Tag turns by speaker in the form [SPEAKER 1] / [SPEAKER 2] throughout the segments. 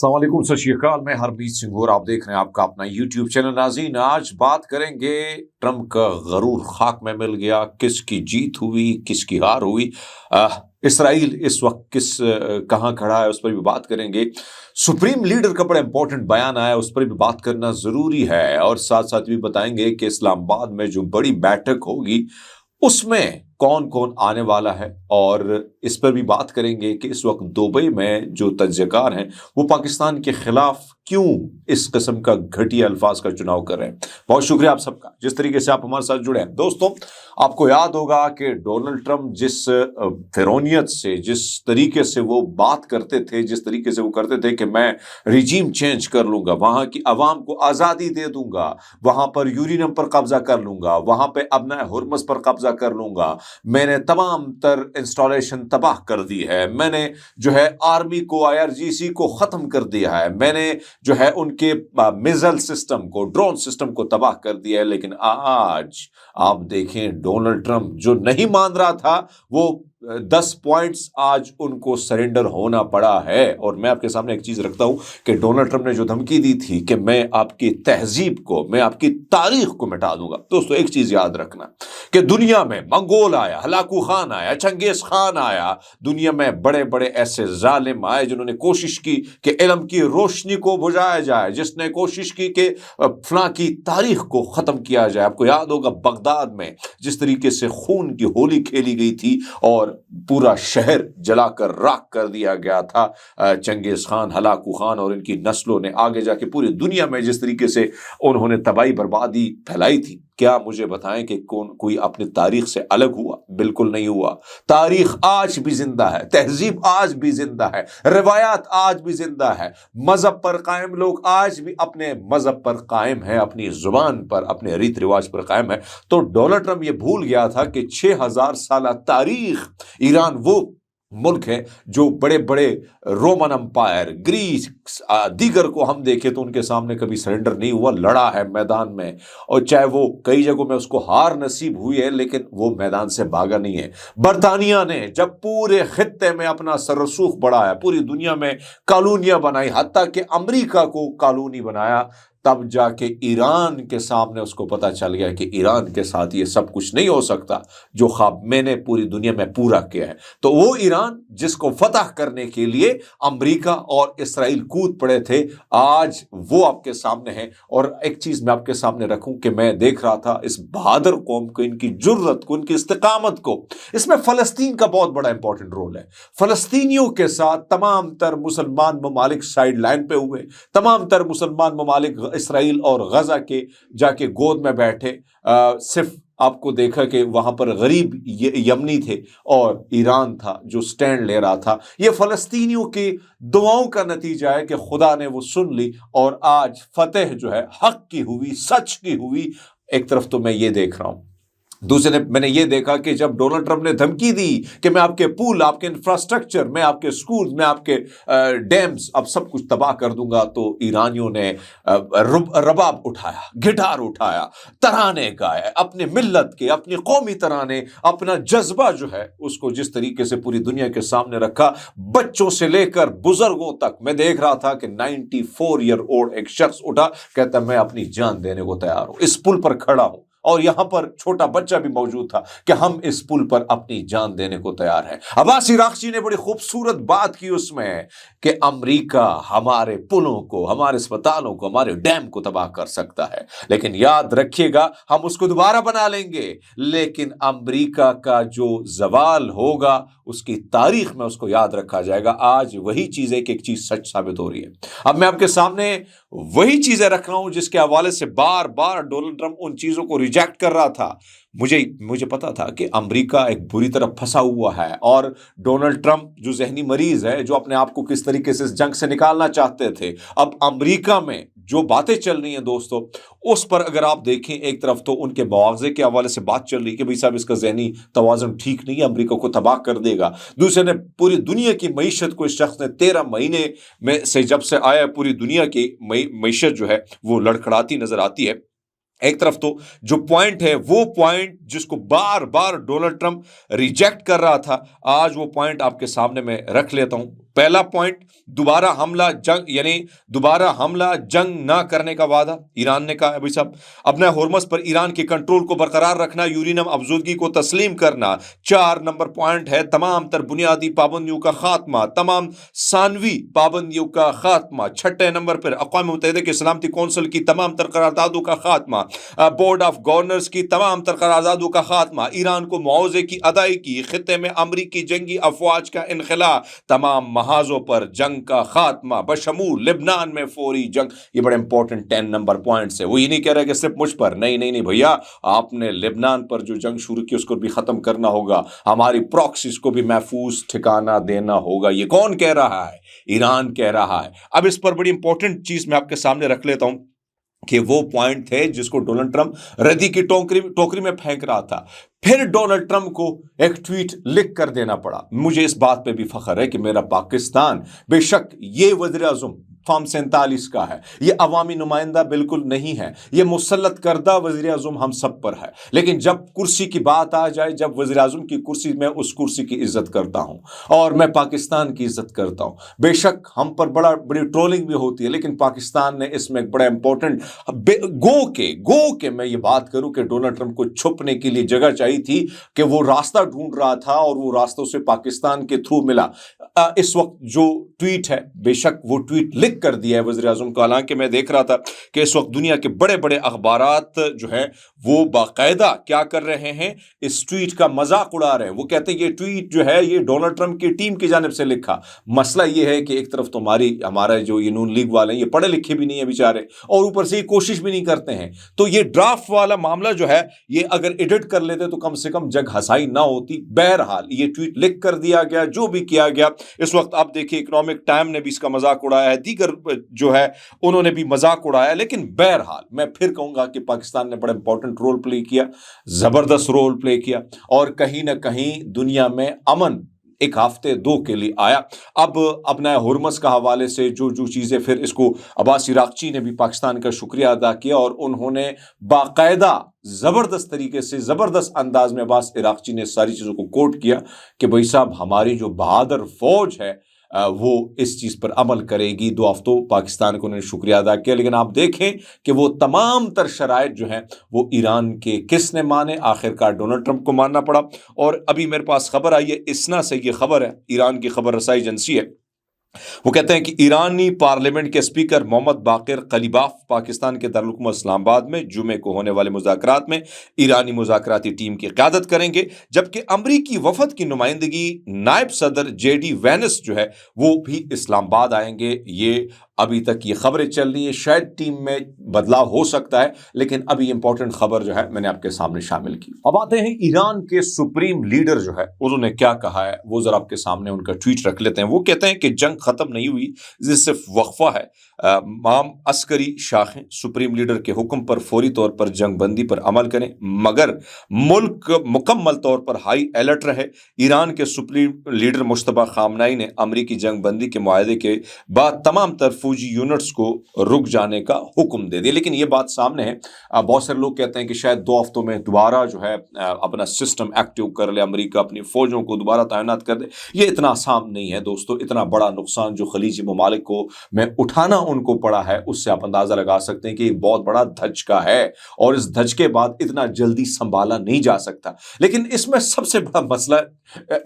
[SPEAKER 1] अस्सलाम वालेकुम, सत श्री अकाल। मैं हरमीत सिंह और आप देख रहे हैं आपका अपना यूट्यूब चैनल। नाज़रीन, आज बात करेंगे ट्रंप का गरूर खाक में मिल गया, किसकी जीत हुई किसकी हार हुई। इसराइल इस वक्त कहाँ खड़ा है उस पर भी बात करेंगे। सुप्रीम लीडर का बड़ा इंपॉर्टेंट बयान आया, उस पर भी बात करना जरूरी है। और साथ साथ भी बताएंगे कि इस्लामाबाद में जो बड़ी बैठक होगी उसमें कौन कौन आने वाला है, और इस पर भी बात करेंगे कि इस वक्त दुबई में जो तज्ज़ियेकार हैं वो पाकिस्तान के खिलाफ क्यों इस किस्म का घटिया अल्फाज का चुनाव कर रहे हैं। बहुत शुक्रिया आप सबका जिस तरीके से आप हमारे साथ जुड़े हैं। दोस्तों, आपको याद होगा कि डोनाल्ड ट्रंप जिस फिरौनियत से, जिस तरीके से वो बात करते थे, जिस तरीके से वो करते थे कि मैं रिजीम चेंज कर लूंगा, वहां की आवाम को आज़ादी दे दूंगा, वहां पर यूरेनियम पर कब्जा कर लूंगा, वहां पर अबनाए हुर्मुज़ पर कब्जा कर लूंगा, मैंने तमाम तर इंस्टॉलेशन तबाह कर दी है, मैंने जो है आर्मी को, IRGC को खत्म कर दिया है, मैंने जो है उनके मिसाइल सिस्टम को, ड्रोन सिस्टम को तबाह कर दिया है। लेकिन आज आप देखें, डोनाल्ड ट्रंप जो नहीं मान रहा था वो 10 पॉइंट्स आज उनको सरेंडर होना पड़ा है। और मैं आपके सामने एक चीज रखता हूं कि डोनाल्ड ट्रंप ने जो धमकी दी थी कि मैं आपकी तहजीब को, मैं आपकी तारीख को मिटा दूंगा। दोस्तों, एक चीज याद रखना कि दुनिया में मंगोल आया, हलाकू खान आया, चंगेज खान आया, दुनिया में बड़े बड़े ऐसे जालिम आए जिन्होंने कोशिश की कि इल्म की रोशनी को बुझाया जाए, जिसने कोशिश की कि फलां की तारीख को खत्म किया जाए। आपको याद होगा बगदाद में जिस तरीके से खून की होली खेली गई थी और पूरा शहर जलाकर राख कर दिया गया था। चंगेज खान, हलाकू खान और इनकी नस्लों ने आगे जाके पूरी दुनिया में जिस तरीके से उन्होंने तबाही बर्बादी फैलाई थी, क्या मुझे बताएं कि कोई अपनी तारीख से अलग हुआ? बिल्कुल नहीं हुआ। तारीख आज भी जिंदा है, तहजीब आज भी जिंदा है, रिवायात आज भी जिंदा है, मजहब पर कायम लोग आज भी अपने मजहब पर कायम है, अपनी जुबान पर, अपने रीत रिवाज पर कायम है। तो डोनाल्ड ट्रंप ये भूल गया था कि 6000 साल तारीख, ईरान वो मुल्क है जो बड़े बड़े रोमन अंपायर, ग्रीस, दीगर को हम देखें तो उनके सामने कभी सरेंडर नहीं हुआ, लड़ा है मैदान में। और चाहे वो कई जगहों में उसको हार नसीब हुई है, लेकिन वो मैदान से भागा नहीं है। बरतानिया ने जब पूरे खित्ते में अपना सरसूख बढ़ाया, पूरी दुनिया में कॉलोनियां बनाई, हत्ता कि अमेरिका को कॉलोनी बनाया, तब जाके ईरान के सामने उसको पता चल गया कि ईरान के साथ ये सब कुछ नहीं हो सकता जो ख्वाब मैंने पूरी दुनिया में पूरा किया है। तो वो ईरान जिसको फतह करने के लिए अमेरिका और इसराइल कूद पड़े थे, आज वो आपके सामने है। और एक चीज मैं आपके सामने रखूं कि मैं देख रहा था इस बहादुर कौम को, इनकी जुर्रत को, इनकी इस्तिकामत को। इसमें फलस्तीन का बहुत बड़ा इंपॉर्टेंट रोल है। फलस्तीनियों के साथ तमाम तर मुसलमान ममालिक साइड लाइन पे हुए, तमाम तर मुसलमान ममालिक इसराइल और गजा के जाके गोद में बैठे। सिर्फ आपको देखा कि वहां पर गरीब यमनी थे और ईरान था जो स्टैंड ले रहा था। यह फलस्तीनियों की दुआओं का नतीजा है कि खुदा ने वो सुन ली और आज फतेह जो है हक की हुई, सच की हुई। एक तरफ तो मैं ये देख रहा हूं, दूसरे मैंने ये देखा कि जब डोनाल्ड ट्रंप ने धमकी दी कि मैं आपके पुल, आपके इंफ्रास्ट्रक्चर, मैं आपके स्कूल, मैं आपके डैम्स, अब सब कुछ तबाह कर दूंगा, तो ईरानियों ने रबाब उठाया, गिटार उठाया, तराने गाए, अपने मिल्लत के, अपनी कौमी तराने, अपना जज्बा जो है उसको जिस तरीके से पूरी दुनिया के सामने रखा, बच्चों से लेकर बुजुर्गों तक। मैं देख रहा था कि 94 ईयर ओल्ड एक शख्स उठा, कहता मैं अपनी जान देने को तैयार हूं, इस पुल पर खड़ा हूं। और यहां पर छोटा बच्चा भी मौजूद था कि हम इस पुल पर अपनी जान देने को तैयार हैं। अब्बास इराक़ची ने बड़ी खूबसूरत बात की उसमें कि अमेरिका हमारे पुलों को, हमारे अस्पतालों को, हमारे डैम को तबाह कर सकता है, लेकिन याद रखिएगा हम उसको दोबारा बना लेंगे, लेकिन अमेरिका का जो जवाल होगा उसकी तारीख में उसको याद रखा जाएगा। आज वही चीज एक एक चीज सच साबित हो रही है। अब मैं आपके सामने वही चीजें रख रहा हूं जिसके हवाले से बार बार डोनाल्ड ट्रंप उन चीजों को रिजेक्ट कर रहा था। मुझे पता था कि अमेरिका एक बुरी तरह फंसा हुआ है, और डोनाल्ड ट्रंप जो जहनी मरीज है, जो अपने आप को किस तरीके से इस जंग से निकालना चाहते थे, अब अमेरिका में जो बातें चल रही हैं दोस्तों, उस पर अगर आप देखें, एक तरफ तो उनके मुआवजे के हवाले से बात चल रही है कि भाई साहब इसका जहनी तवाज़ुन ठीक नहीं है, अमेरिका को तबाह कर देगा। दूसरे ने पूरी दुनिया की मईशत को, इस शख्स ने 13 महीने में से जब से आया, पूरी दुनिया की मईशत जो है वो लड़खड़ाती नजर आती है। एक तरफ तो जो पॉइंट है वो पॉइंट जिसको बार बार डोनाल्ड ट्रंप रिजेक्ट कर रहा था, आज वो पॉइंट आपके सामने मैं रख लेता हूं। पहला पॉइंट, दोबारा हमला जंग, यानी दोबारा हमला जंग ना करने का वादा ईरान ने कहा है। भाई साहब, अपने होर्मस पर ईरान के कंट्रोल को बरकरार रखना, यूरेनियम अफजूदगी को तस्लीम करना। 4 नंबर पॉइंट है तमाम तर बुनियादी पाबंदियों का खात्मा, तमाम सानवी पाबंदियों का खात्मा। 6 नंबर पर अक़वाम मुत्तहिदा की सलामती कौंसिल की तमाम तर करारदादों का खात्मा, बोर्ड ऑफ गवर्नर्स की तमाम तर करारदादों का खात्मा, ईरान को मुआवजे की अदायगी, खित्ते में अमरीकी जंगी अफवाज का इनखला, तमाम महाजों पर जंग का खात्मा, बशमूल लिबनान में फौरी जंग। ये बड़े इंपॉर्टेंट 10 नंबर पॉइंट्स है। वो ये नहीं कह रहा कि सिर्फ मुझ पर, नहीं नहीं नहीं भैया, आपने लिबनान पर जो जंग शुरू की उसको भी खत्म करना होगा, हमारी प्रॉक्सीज को भी महफूज ठिकाना देना होगा। ये कौन कह रहा है? ईरान कह रहा है। अब इस पर बड़ी इंपॉर्टेंट चीज मैं आपके सामने रख लेता हूं कि वो पॉइंट थे जिसको डोनाल्ड ट्रंप रद्दी की टोकरी में फेंक रहा था। फिर डोनाल्ड ट्रंप को एक ट्वीट लिख कर देना पड़ा। मुझे इस बात पे भी फख्र है कि मेरा पाकिस्तान, बेशक ये वज़ीर आज़म फॉर्म 47 का है, ये अवामी नुमाइंदा बिल्कुल नहीं है, ये मुसल्लत करदा वज़ीर आज़म हम सब पर है, लेकिन जब कुर्सी की बात आ जाए, जब वज़ीर आज़म की कुर्सी, मैं उस कुर्सी की इज्जत करता हूं और मैं पाकिस्तान की इज्जत करता हूं। बेशक हम पर बड़ी ट्रोलिंग भी होती है, लेकिन पाकिस्तान ने इसमें एक बड़ा इंपॉर्टेंट गो के मैं ये बात करूं कि डोनाल्ड ट्रंप को छुपने के लिए जगह चाहिए थी, कि वो रास्ता ढूंढ रहा था और वो रास्ता उसे पाकिस्तान के थ्रू मिला। इस वक्त जो ट्वीट है, बेशक वो ट्वीट लिख कर दिया है वज़ीर आज़म को। हालांकि मैं देख रहा था कि इस वक्त दुनिया के बड़े बड़े अखबारात जो है वो बाकायदा क्या कर रहे हैं, इस ट्वीट का मजाक उड़ा रहे हैं। वो कहते हैं ये ट्वीट जो है ये डोनाल्ड ट्रंप की टीम की जानिब से लिखा। मसला ये है कि एक तरफ तो हमारा जो ये नून लीग वाले हैं, ये पढ़े लिखे भी नहीं है बेचारे, और ऊपर से ये कोशिश भी नहीं करते हैं। तो ये ड्राफ्ट वाला मामला जो है, ये अगर एडिट कर लेते तो कम से कम जग हसाई ना होती। बहरहाल ये ट्वीट लिख कर दिया गया, जो भी किया गया। इस वक्त आप देखिए इकोनॉमिक टाइम ने भी इसका मजाक उड़ाया है, दीगर जो है उन्होंने भी मजाक उड़ाया। लेकिन बहरहाल मैं फिर कहूंगा कि पाकिस्तान ने बड़ा इंपॉर्टेंट रोल प्ले किया, जबरदस्त रोल प्ले किया, और कहीं ना कहीं दुनिया में अमन एक हफ्ते दो के लिए आया। अब अपना हुर्मस का हवाले से जो जो चीज़ें, फिर इसको अब्बास इराक़ची ने भी पाकिस्तान का शुक्रिया अदा किया और उन्होंने बाकायदा ज़बरदस्त तरीके से, ज़बरदस्त अंदाज में अब्बास इराक़ची ने सारी चीज़ों को कोट किया कि भाई साहब हमारी जो बहादुर फौज है वो इस चीज़ पर अमल करेगी। 2 हफ्तों पाकिस्तान को उन्होंने शुक्रिया अदा किया। लेकिन आप देखें कि वो तमाम तर शराइत जो हैं वो ईरान के किसने माने, आखिरकार डोनाल्ड ट्रंप को मानना पड़ा। और अभी मेरे पास खबर आई है, इसना से ये खबर है, ईरान की खबर रसाई एजेंसी है, वो कहते हैं कि ईरानी पार्लियामेंट के स्पीकर मोहम्मद बाकिर कलीबाफ पाकिस्तान के दारुल इस्लामाबाद में जुमे को होने वाले मुज़ाकरात में ईरानी मुज़ाकराती टीम की क़यादत करेंगे, जबकि अमरीकी वफद की नुमाइंदगी नायब सदर JD वैंस जो है वो भी इस्लामाबाद आएंगे। ये अभी तक ये खबरें चल रही है, शायद टीम में बदलाव हो सकता है, लेकिन अभी इंपॉर्टेंट खबर जो है मैंने आपके सामने शामिल की। अब आते हैं ईरान के सुप्रीम लीडर जो है उन्होंने क्या कहा है, वो जरा आपके सामने उनका ट्वीट रख लेते हैं। वो कहते हैं कि जंग खत्म नहीं हुई, ये सिर्फ वक्फा है। माम अस्करी शाखें सुप्रीम लीडर के हुक्म पर फौरी तौर पर जंग बंदी पर अमल करें, मगर मुल्क मुकम्मल तौर पर हाई अलर्ट रहे। ईरान के सुप्रीम लीडर मुश्तबा खामनाई ने अमरीकी जंग बंदी के मुआहदे के बाद तमाम तर फौजी यूनिट्स को रुक जाने का हुक्म दे दिया। लेकिन ये बात सामने है, बहुत सारे लोग कहते हैं कि शायद 2 हफ्तों में दोबारा जो है अपना सिस्टम एक्टिव कर ले, अमरीका अपनी फौजों को दोबारा तैनात कर दे। ये इतना आसान नहीं है दोस्तों। इतना बड़ा नुकसान जो खलीजी ममालिक को में उठाना उनको पड़ा है, उससे आप अंदाजा लगा सकते हैं कि एक बहुत बड़ा धचका है और इस धचके बाद इतना जल्दी संभाला नहीं जा सकता। लेकिन इसमें सबसे बड़ा मसला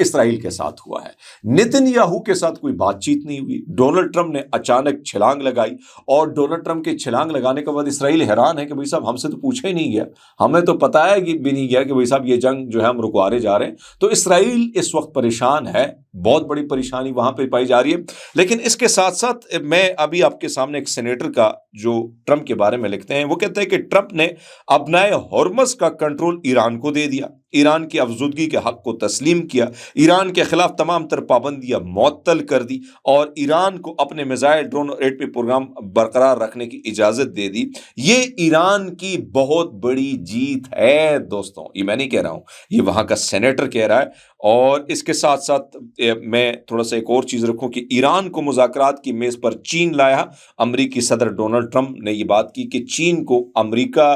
[SPEAKER 1] इसराइल के साथ हुआ है। नेतन्याहू के साथ कोई बातचीत नहीं हुई, डोनाल्ड ट्रंप ने अचानक छलांग लगाई, और डोनाल्ड ट्रंप के छलांग लगाने के बाद इसराइल हैरान है कि भाई साहब हमसे तो पूछा ही नहीं गया, हमें तो पता है कि भी नहीं गया कि भाई साहब ये जंग जो है हम रुकवाने जा रहे हैं। तो इसराइल इस वक्त परेशान है, बहुत बड़ी परेशानी वहां पे पाई जा रही है। लेकिन इसके साथ साथ मैं अभी आपके सामने एक सेनेटर का जो ट्रंप के बारे में लिखते हैं, वो कहते हैं कि ट्रंप ने अपनाए हॉर्मस का कंट्रोल ईरान को दे दिया। ईरान की अफजूदगी के हक को तस्लीम किया, ईरान के खिलाफ तमाम तर पाबंदियां मुअत्तल कर दी और ईरान को अपने मिसाइल, ड्रोन और एटमी प्रोग्राम बरकरार रखने की इजाजत दे दी। ये ईरान की बहुत बड़ी जीत है दोस्तों, ये मैं नहीं कह रहा हूं, ये वहां का सेनेटर कह रहा है। और इसके साथ साथ मैं थोड़ा सा एक और चीज रखूं कि ईरान को मुज़ाकरात की मेज पर चीन लाया। अमेरिकी सदर डोनाल्ड ट्रंप ने ये बात की कि चीन को अमेरिका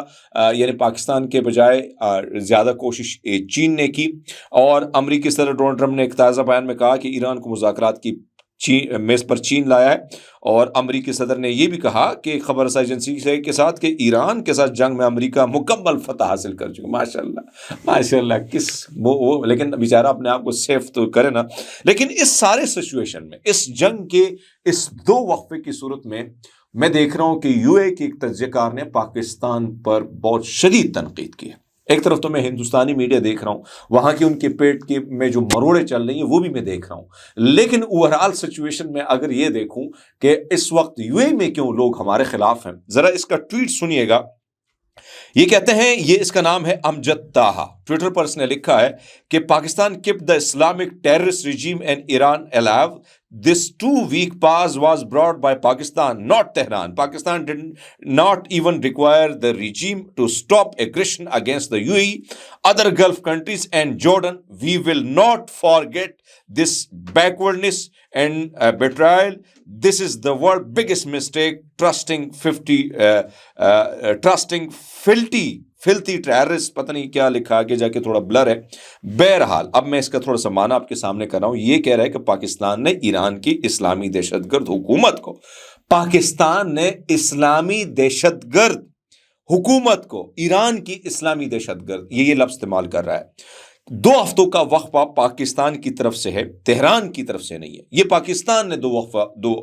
[SPEAKER 1] यानी पाकिस्तान के बजाय ज्यादा कोशिश चीन ने की। और अमेरिकी सदर डोनाल्ड ट्रंप ने एक ताज़ा बयान में कहा कि ईरान को मुज़ाकरात की मेज पर चीन लाया है। और अमेरिकी सदर ने यह भी कहा कि खबर रसाई एजेंसी के साथ कि ईरान के साथ जंग में अमेरिका मुकम्मल फतह हासिल कर चुका। माशाल्लाह माशाल्लाह, किस वो लेकिन बेचारा अपने आप को सेफ तो करे ना। लेकिन इस सारे सिचुएशन में, इस जंग के इस दो वक्फे की सूरत में मैं देख रहा हूं कि यूए के एक तज्ज़ियेकार ने पाकिस्तान पर बहुत शदीद तनकीद की है। एक तरफ तो मैं हिंदुस्तानी मीडिया देख रहा हूं, वहां की उनके पेट के में जो मरोड़े चल रही हैं वो भी मैं देख रहा हूं। लेकिन ओवरऑल सिचुएशन में अगर ये देखूं कि इस वक्त यूए में क्यों लोग हमारे खिलाफ हैं, जरा इसका ट्वीट सुनिएगा। ये कहते हैं, ये इसका नाम है अमजद ताहा, ट्विटर पर इसने लिखा है कि Pakistan kept the Islamic terrorist regime and Iran alive. This 2-week pause was brought by Pakistan, not Tehran. Pakistan did not even require the regime to stop aggression against the UAE, other Gulf countries and Jordan. We will not forget this backwardness and betrayal. This is the world's biggest mistake. Trusting filthy terrorist, पता नहीं क्या लिखा, आगे जाके थोड़ा blur है। बहरहाल अब मैं इसका थोड़ा सा माना आपके सामने कर रहा हूं। ये कह रहा है कि पाकिस्तान ने ईरान की इस्लामी दहशतगर्द हुकूमत को, पाकिस्तान ने इस्लामी दहशतगर्द हुकूमत को, ईरान की इस्लामी दहशतगर्द, ये लफ्ज इस्तेमाल कर रहा है। 2 हफ्तों का वक्फा पाकिस्तान की तरफ से है, तेहरान की तरफ से नहीं है। ये पाकिस्तान ने 2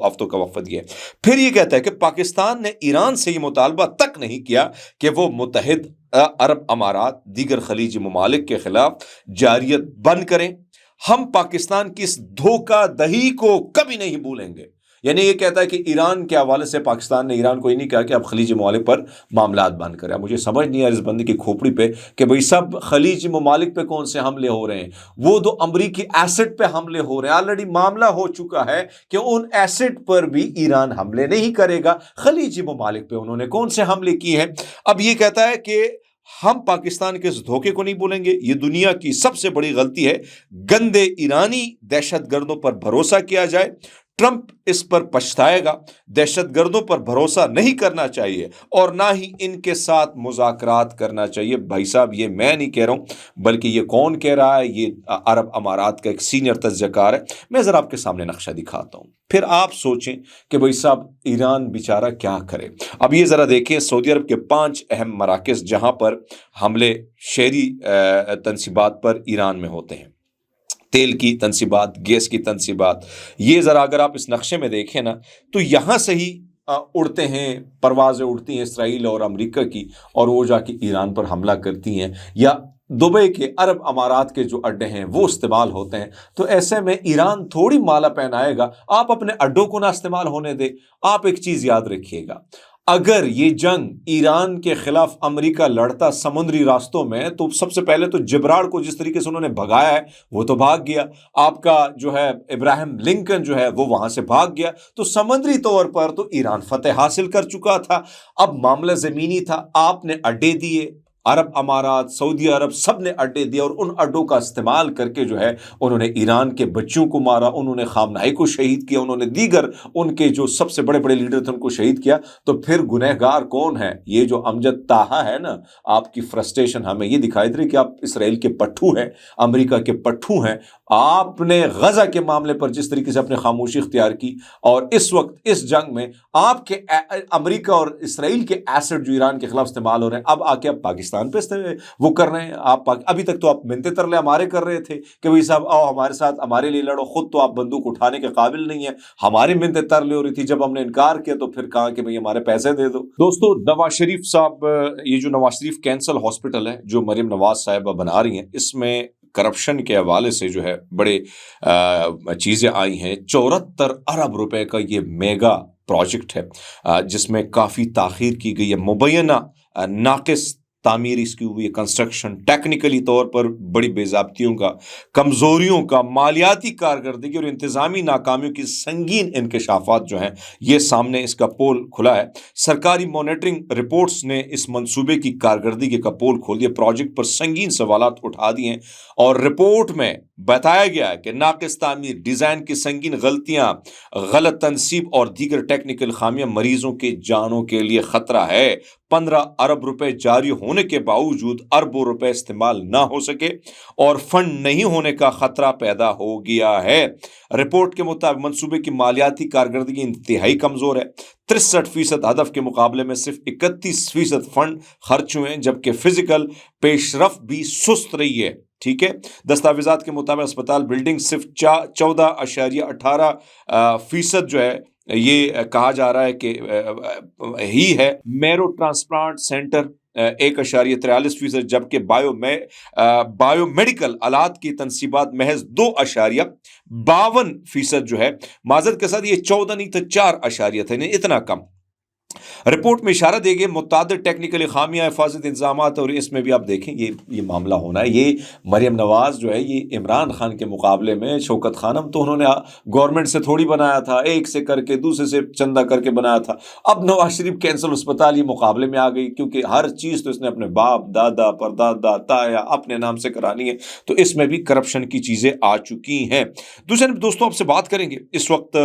[SPEAKER 1] हफ्तों का वक्फा दिया है। फिर ये कहता है कि पाकिस्तान ने ईरान से ये मुतालबा तक नहीं किया कि वो मुत्तहिद अरब अमारात, दीगर खलीजी ममालिक के खिलाफ जारियत बंद करें। हम पाकिस्तान की इस धोखाधही को कभी नहीं भूलेंगे। यानी ये कहता है कि ईरान के हवाले से पाकिस्तान ने ईरान को ही नहीं कहा कि आप खलीजी ममालिक पर मामलात बंद करें। मुझे समझ नहीं आ इस बंदे की खोपड़ी पे कि भाई सब खलीजी ममालिक पे कौन से हमले हो रहे हैं, वो तो अमरीकी एसेट पे हमले हो रहे हैं। ऑलरेडी मामला हो चुका है कि उन एसेट पर भी ईरान हमले नहीं करेगा। खलीजी ममालिक पे उन्होंने कौन से हमले किए हैं। अब ये कहता है कि हम पाकिस्तान के इस धोखे को नहीं भूलेंगे, ये दुनिया की सबसे बड़ी गलती है। गंदे ईरानी दहशतगर्दों पर भरोसा किया जाए, ट्रंप इस पर पछताएगा। दहशतगर्दों पर भरोसा नहीं करना चाहिए और ना ही इनके साथ मुज़ाकरात करना चाहिए। भाई साहब, ये मैं नहीं कह रहा हूं, बल्कि ये कौन कह रहा है, ये अरब अमारात का एक सीनियर तज्ज़ियेकार है। मैं ज़रा आपके सामने नक्शा दिखाता हूं, फिर आप सोचें कि भाई साहब ईरान बेचारा क्या करे। अब ये ज़रा देखें, सऊदी अरब के 5 अहम मराकज़ जहां पर हमले शहरी तनसीबात पर ईरान में होते हैं, तेल की तनसीबात, गैस की तनसीबात। ये ज़रा अगर आप इस नक्शे में देखें ना, तो यहाँ से ही उड़ते हैं, परवाज़ें उड़ती हैं इसराइल और अमेरिका की, और वो जाके ईरान पर हमला करती हैं, या दुबई के अरब अमारात के जो अड्डे हैं वो इस्तेमाल होते हैं। तो ऐसे में ईरान थोड़ी माला पहनाएगा, आप अपने अड्डों को ना इस्तेमाल होने दे। आप एक चीज़ याद रखिएगा, अगर ये जंग ईरान के खिलाफ अमेरिका लड़ता समुद्री रास्तों में, तो सबसे पहले तो जिब्राल्टर को जिस तरीके से उन्होंने भगाया है वो तो भाग गया। आपका जो है इब्राहिम लिंकन जो है वो वहां से भाग गया। तो समुद्री तौर पर तो ईरान फतेह हासिल कर चुका था। अब मामला जमीनी था, आपने अड्डे दिए, अरब अमारात, सऊदी अरब सब ने अड्डे दिए, और उन अड्डों का इस्तेमाल करके जो है उन्होंने ईरान के बच्चों को मारा, उन्होंने खामनाई को शहीद किया, उन्होंने दीगर उनके जो सबसे बड़े बड़े लीडर थे उनको शहीद किया। तो फिर गुनहगार कौन है? ये जो अमजद ताहा है ना, आपकी फ्रस्ट्रेशन हमें ये दिखाई दे रही कि आप इसराइल के पट्टू हैं, अमेरिका के पट्टू हैं। आपने गजा के मामले पर जिस तरीके से अपने खामोशी इख्तियार की, और इस वक्त इस जंग में आपके अमेरिका और इसराइल के एसेट जो ईरान के खिलाफ इस्तेमाल हो रहे हैं, अब आके आप पाकिस्तान पे वो कर रहे हैं। आप अभी तक तो आप मिन्नतें तरले हमारे कर रहे थे कि भाई साहब आओ हमारे साथ, हमारे लिए लड़ो, खुद तो आप बंदूक उठाने के काबिल नहीं है। हमारी मिन्नतें तरले हो रही थी, जब हमने इनकार किया तो फिर कहा कि भाई हमारे पैसे दे दो। दोस्तों, नवाज शरीफ साहब, ये जो नवाज शरीफ कैंसर हॉस्पिटल है जो मरियम नवाज साहिबा बना रही हैं, इसमें करप्शन के हवाले से जो है बड़े चीज़ें आई हैं। 74 अरब रुपए का ये मेगा प्रोजेक्ट है जिसमें काफ़ी ताख़ीर की गई है, मुबैना नाक़िस तामीर इसकी हुई है, कंस्ट्रक्शन टेक्निकली तौर पर बड़ी बेज़ाब्तियों का, कमज़ोरियों का, मालियाती कारकर्दगी और इंतज़ामी नाकामियों की संगीन इंकशाफात जो हैं ये सामने इसका पोल खुला है। सरकारी मॉनिटरिंग रिपोर्ट्स ने इस मंसूबे की कारकर्दगी का पोल खोल दिया, प्रोजेक्ट पर संगीन सवालात उठा दिए हैं और रिपोर्ट में बताया गया है कि नाकिस तामीर, डिज़ाइन की संगीन गलतियां, गलत तनसीब और दीगर टेक्निकल खामियां मरीजों के जानों के लिए खतरा है। 15 अरब रुपए जारी होने के बावजूद अरबों रुपए इस्तेमाल ना हो सके और फंड नहीं होने का खतरा पैदा हो गया है। रिपोर्ट के मुताबिक मंसूबे की मालियाती कारकर्दगी इंतहाई कमजोर है। 63% हदफ के मुकाबले में सिर्फ 31% फंड खर्च हुए हैं, जबकि फिजिकल पेशरफ भी सुस्त रही है। ठीक है, दस्तावेजात के मुताबिक अस्पताल बिल्डिंग सिर्फ 14.18% जो है ये कहा जा रहा है कि ही है। मेरो ट्रांसप्लांट सेंटर 1.43%, जबकि बायोमेडिकल आलात की तनसीबात महज 2.52% जो है। माजरत के साथ ये 14 नहीं तो 4 थे, नहीं इतना कम। रिपोर्ट में इशारा दे गए मुतादिद टेक्निकल खामियां, हिफाजत इंतजाम, और इसमें भी आप देखें ये मामला होना है। ये मरियम नवाज जो है ये इमरान खान के मुकाबले में शौकत खानम तो उन्होंने गवर्नमेंट से थोड़ी बनाया था, एक से करके दूसरे से चंदा करके बनाया था। अब नवाज शरीफ कैंसर अस्पताल ये मुकाबले में आ गई, क्योंकि हर चीज़ तो इसने अपने बाप दादा परदादा ताया अपने नाम से करानी है, तो इसमें भी करप्शन की चीज़ें आ चुकी हैं। दूसरे दोस्तों आपसे बात करेंगे, इस वक्त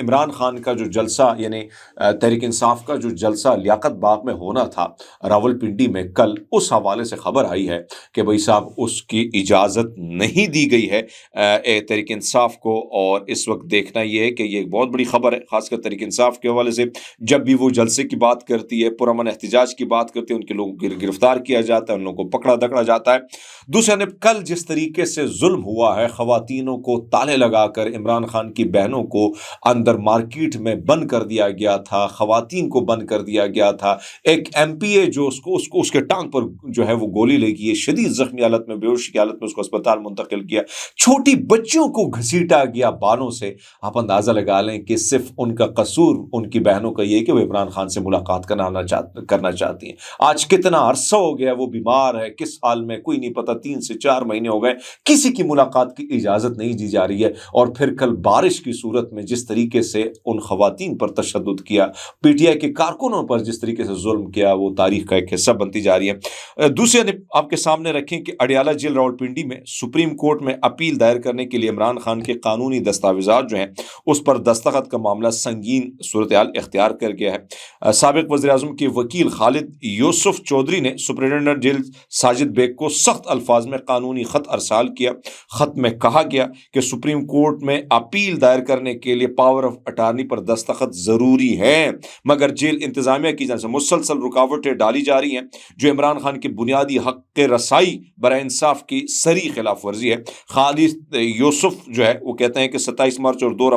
[SPEAKER 1] इमरान खान का जो जलसा यानी तहरीक इंसाफ का जो जलसा लियाकत बाग में होना था रावलपिंडी में कल, उस हवाले से खबर आई है कि भाई साहब उसकी इजाज़त नहीं दी गई है तहरीक इंसाफ को। और इस वक्त देखना यह है कि ये एक बहुत बड़ी खबर है, खासकर तहरीक इंसाफ के हवाले से। जब भी वो जलसे की बात करती है, पुरअमन एहतजाज की बात करती है, उनके लोगों को गिरफ्तार किया जाता है, उन लोगों को पकड़ा दकड़ा जाता है। दूसरे ने कल जिस तरीके से जुल्म हुआ है, खवातीनों को ताले लगाकर इमरान खान की बहनों को अंदर मार्केट में बंद कर दिया गया था, खवातीन को बंद कर दिया गया था। एक एमपीए जो उसको उसके टांग पर जो है वो गोली लगी है, शदीद जख्मी हालत में, बेहोश की हालत में उसको अस्पताल मुंतकिल किया। छोटी बच्चियों को घसीटा गया बालों से। आप अंदाजा लगा लें कि सिर्फ उनका कसूर उनकी बहनों का ये है कि वो इमरान खान से मुलाकात करना चाहती हैं। आज कितना अरसा हो गया वो बीमार है, किस हाल में कोई नहीं पता, 3 से 4 महीने हो गए, किसी की मुलाकात की इजाजत नहीं दी जा रही है। और फिर कल बारिश की सूरत में जिस तरीके से उन खवातीन पर तशद्दुद किया, पीटीआई के कारकुनों पर जिस तरीके से जुल्म किया, वो तारीख का एक हिस्सा बनती जा रही है। दूसरे आपके सामने रखें कि अडियाला जेल रावलपिंडी में सुप्रीम कोर्ट में अपील दायर करने के लिए इमरान खान के कानूनी दस्तावेजात जो हैं उस पर दस्तखत का मामला संगीन सूरत-ए-हाल इख्तियार कर गया है। साबिक वज़ीर-ए-आज़म के वकील खालिद यूसुफ चौधरी ने सुपरिटेंडेंट जेल साजिद बेग को सख्त अल्फाज में कानूनी खत अरसाल किया। खत में कहा गया कि सुप्रीम कोर्ट में अपील दायर करने के लिए पावर ऑफ अटार्नी पर दस्तखत जरूरी है, मगर जेल इंतजामिया की जान से मुसलसल रुकावटें डाली जा रही हैं, जो इमरान खान के बुनियादी हक के रसाई बराए इंसाफ की सरी खिलाफ वर्जी है। खालिद यूसुफ जो है वो कहते हैं कि 27 मार्च और 2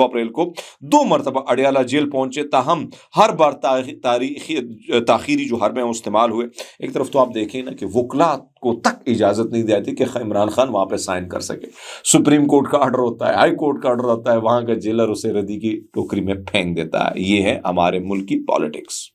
[SPEAKER 1] अप्रैल को 2 मरतबा अडियाला जेल पहुंचे, ताहम हर बार ताखीरी जो हरबे हैं इस्तेमाल हुए। एक तरफ तो आप देखें ना कि वकला को तक इजाजत नहीं दी कि इमरान खान वहां पे साइन कर सके। सुप्रीम कोर्ट का ऑर्डर होता है, हाई कोर्ट का ऑर्डर होता है, वहां का जेलर उसे रद्दी की टोकरी में फेंक देता है। ये है हमारे मुल्क की पॉलिटिक्स।